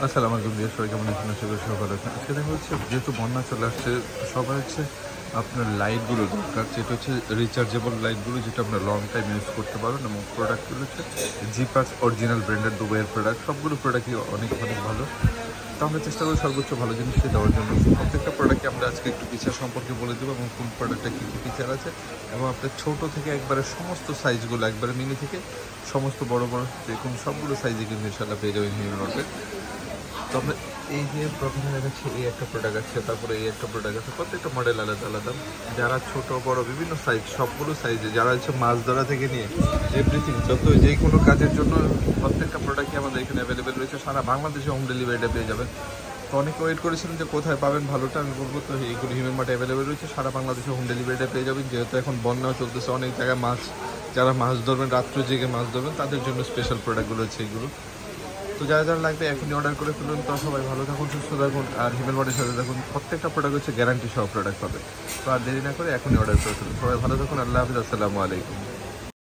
আসসালামু আলাইকুম বিয়ার, সবাই কেমন আছেন? আশা করি সবাই ভালো আছেন। আজকে দেখা হচ্ছে যেহেতু বন্যা চলে আসছে, সবার হচ্ছে আপনার লাইটগুলো দরকার, যেটা হচ্ছে রিচার্জেবল লাইটগুলো, যেটা আপনার লং টাইম ইউজ করতে পারবেন। এবং প্রোডাক্টগুলো হচ্ছে জিপাস অরিজিনাল ব্র্যান্ডের দুবাইয়ের প্রোডাক্ট, সবগুলো প্রোডাক্টই অনেক অনেক ভালো। তো আমরা চেষ্টা করি সর্বোচ্চ ভালো জিনিসটাই দেওয়ার জন্য। প্রত্যেকটা প্রোডাক্টে আমরা আজকে একটু ফিচার সম্পর্কে বলে দেবো এবং কোন প্রোডাক্টটা কী কী ফিচার আছে, এবং আপনার ছোটো থেকে একবারে সমস্ত সাইজগুলো, একবারে মিনি থেকে সমস্ত বড় বড় যে কোনো সবগুলো সাইজে কিন্তু ইনশাল্লাহ পেয়ে যাবেন হিউম্যান ওয়ার্কের। তো আমরা এই যে প্রথমে দেখাচ্ছি, এই একটা প্রোডাক্ট আছে, তারপরে এই একটা প্রোডাক্ট আছে, প্রত্যেকটা মডেল আলাদা আলাদা। যারা ছোট বড় বিভিন্ন সাইজ, সবগুলো সাইজে, যারা হচ্ছে মাছ ধরা থেকে নিয়ে এভরিথিং, যত যে কোনো কাজের জন্য প্রত্যেকটা প্রোডাক্টই আমাদের এখানে অ্যাভেলেবেল রয়েছে। সারা বাংলাদেশে হোম ডেলিভারিটা পেয়ে যাবেন। তো অনেকে ওয়েট করেছিলেন যে কোথায় পাবেন ভালোটা, আমি বলবো তো এইগুলো হিউম্যান মার্টে অ্যাভেলেবেল রয়েছে। সারা বাংলাদেশে হোম ডেলিভারিটা পেয়ে যাবেন। যেহেতু এখন বন্যাও চলতেছে, অনেক জায়গায় মাছ, যারা মাছ ধরবেন, রাত্রে জেগে মাছ ধরবেন, তাদের জন্য স্পেশাল প্রোডাক্টগুলো হচ্ছে এইগুলো। তো যারা যারা লাগবে এখনই অর্ডার করে ফেলুন। তো সবাই ভালো থাকুন, সুস্থ থাকুন, আর হিমেল মার্টের সাথে থাকুন। প্রত্যেকটা প্রোডাক্ট হচ্ছে গ্যারান্টি সহ প্রোডাক্ট পাবে। তো আর দেরি না করে এখনই অর্ডার করে ফেলুন। সবাই ভালো থাকুন। আল্লাহ হাফিজ। আসসালামু আলাইকুম।